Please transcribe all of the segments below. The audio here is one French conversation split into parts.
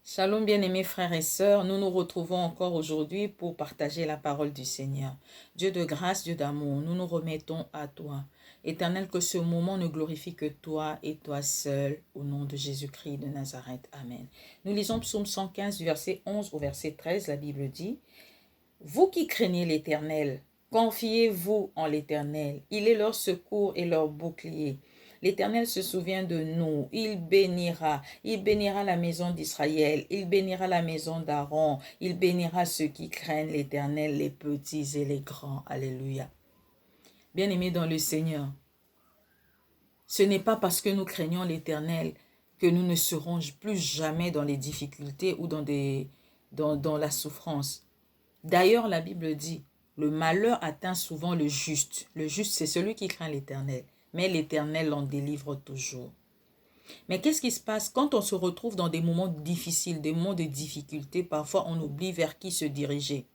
Shalom bien-aimés frères et sœurs, nous nous retrouvons encore aujourd'hui pour partager la parole du Seigneur. Dieu de grâce, Dieu d'amour, nous nous remettons à toi. Éternel, que ce moment ne glorifie que toi et toi seul, au nom de Jésus-Christ de Nazareth. Amen. Nous lisons Psaume 115 du verset 11 au verset 13, la Bible dit « Vous qui craignez l'Éternel, confiez-vous en l'Éternel, il est leur secours et leur bouclier. » L'Éternel se souvient de nous, il bénira la maison d'Israël, il bénira la maison d'Aaron, il bénira ceux qui craignent l'Éternel, les petits et les grands. Alléluia. Bien-aimés dans le Seigneur, ce n'est pas parce que nous craignons l'Éternel que nous ne serons plus jamais dans les difficultés ou dans la souffrance. D'ailleurs, la Bible dit, le malheur atteint souvent le juste. Le juste, c'est celui qui craint l'Éternel. Mais l'Éternel en délivre toujours. Mais qu'est-ce qui se passe quand on se retrouve dans des moments difficiles, des moments de difficulté? Parfois, on oublie vers qui se diriger.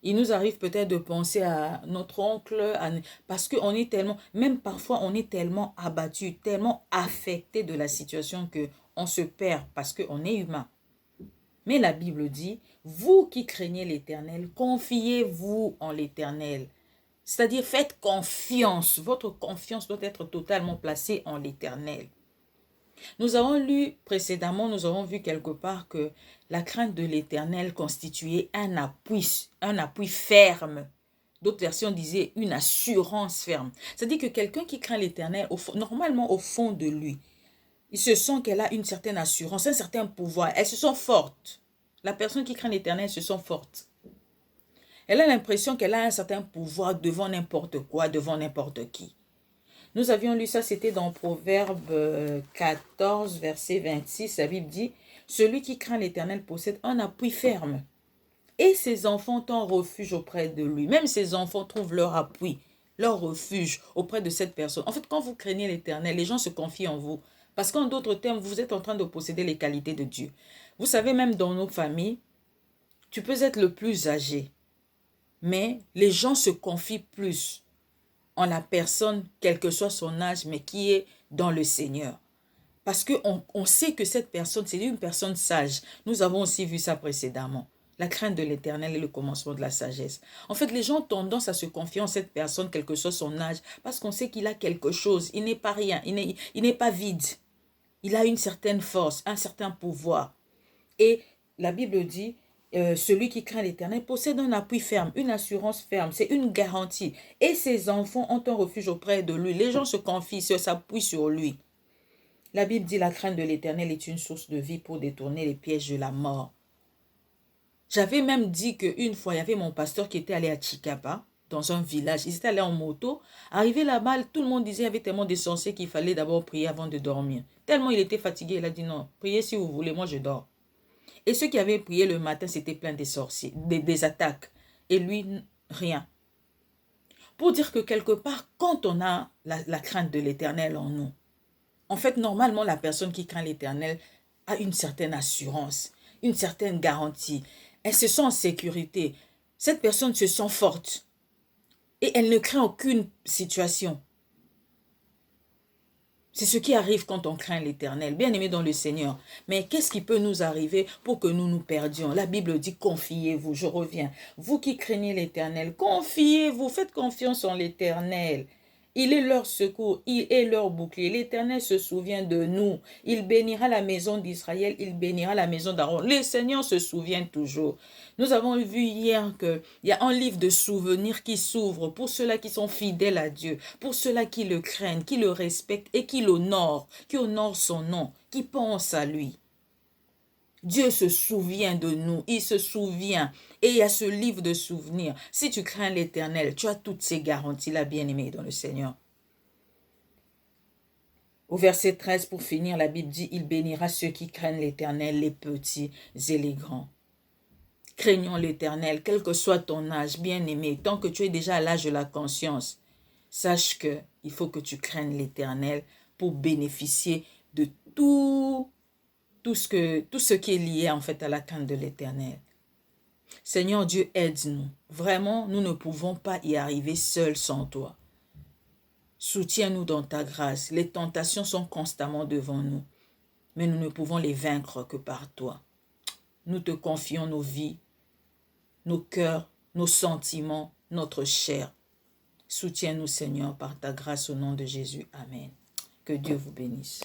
Il nous arrive peut-être de penser à notre oncle, parce qu'on est tellement, même parfois, on est tellement abattu, tellement affecté de la situation qu'on se perd parce qu'on est humain. Mais la Bible dit, vous qui craignez l'Éternel, confiez-vous en l'Éternel. C'est-à-dire, faites confiance. Votre confiance doit être totalement placée en l'Éternel. Nous avons lu précédemment, nous avons vu quelque part que la crainte de l'Éternel constituait un appui ferme. D'autres versions disaient une assurance ferme. C'est-à-dire que quelqu'un qui craint l'Éternel, normalement au fond de lui, il se sent qu'elle a une certaine assurance, un certain pouvoir. Elle se sent forte. La personne qui craint l'Éternel se sent forte. Elle a l'impression qu'elle a un certain pouvoir devant n'importe quoi, devant n'importe qui. Nous avions lu ça, c'était dans Proverbe 14, verset 26. La Bible dit, « Celui qui craint l'Éternel possède un appui ferme. Et ses enfants ont refuge auprès de lui. » Même ses enfants trouvent leur appui, leur refuge auprès de cette personne. En fait, quand vous craignez l'Éternel, les gens se confient en vous. Parce qu'en d'autres termes, vous êtes en train de posséder les qualités de Dieu. Vous savez, même dans nos familles, tu peux être le plus âgé. Mais les gens se confient plus en la personne, quel que soit son âge, mais qui est dans le Seigneur. Parce qu'on sait que cette personne, c'est une personne sage. Nous avons aussi vu ça précédemment. La crainte de l'Éternel est le commencement de la sagesse. En fait, les gens ont tendance à se confier en cette personne, quel que soit son âge, parce qu'on sait qu'il a quelque chose. Il n'est pas rien, il n'est pas vide. Il a une certaine force, un certain pouvoir. Et la Bible dit, celui qui craint l'Éternel possède un appui ferme, une assurance ferme, c'est une garantie. Et ses enfants ont un refuge auprès de lui. Les gens se confient, s'appuient sur lui. La Bible dit, la crainte de l'Éternel est une source de vie pour détourner les pièges de la mort. J'avais même dit qu'une fois, il y avait mon pasteur qui était allé à Chikapa, dans un village. Ils étaient allés en moto. Arrivé là-bas, tout le monde disait qu'il y avait tellement de sorciers qu'il fallait d'abord prier avant de dormir. Tellement il était fatigué, il a dit non, priez si vous voulez, moi je dors. Et ceux qui avaient prié le matin, c'était plein des sorciers, des attaques. Et lui, rien. Pour dire que quelque part, quand on a la crainte de l'Éternel en nous, en fait, normalement, la personne qui craint l'Éternel a une certaine assurance, une certaine garantie. Elle se sent en sécurité. Cette personne se sent forte. Et elle ne craint aucune situation. C'est ce qui arrive quand on craint l'Éternel, bien aimé dans le Seigneur. Mais qu'est-ce qui peut nous arriver pour que nous nous perdions? La Bible dit, confiez-vous, je reviens. Vous qui craignez l'Éternel, confiez-vous, faites confiance en l'Éternel. Il est leur secours, il est leur bouclier. L'Éternel se souvient de nous. Il bénira la maison d'Israël, il bénira la maison d'Aaron. Le Seigneur se souvient toujours. Nous avons vu hier qu'il y a un livre de souvenirs qui s'ouvre pour ceux-là qui sont fidèles à Dieu, pour ceux-là qui le craignent, qui le respectent et qui l'honorent, qui honorent son nom, qui pensent à lui. Dieu se souvient de nous, il se souvient. Et il y a ce livre de souvenirs. Si tu crains l'Éternel, tu as toutes ces garanties-là, bien-aimé dans le Seigneur. Au verset 13, pour finir, la Bible dit, il bénira ceux qui craignent l'Éternel, les petits et les grands. Craignons l'Éternel, quel que soit ton âge, bien-aimé, tant que tu es déjà à l'âge de la conscience, sache qu'il faut que tu craignes l'Éternel pour bénéficier de tout ce qui est lié en fait à la crainte de l'Éternel. Seigneur Dieu, aide-nous. Vraiment, nous ne pouvons pas y arriver seuls sans toi. Soutiens-nous dans ta grâce. Les tentations sont constamment devant nous, mais nous ne pouvons les vaincre que par toi. nous te confions nos vies, nos cœurs, nos sentiments, notre chair. Soutiens-nous, Seigneur, par ta grâce au nom de Jésus. Amen. Que Dieu vous bénisse.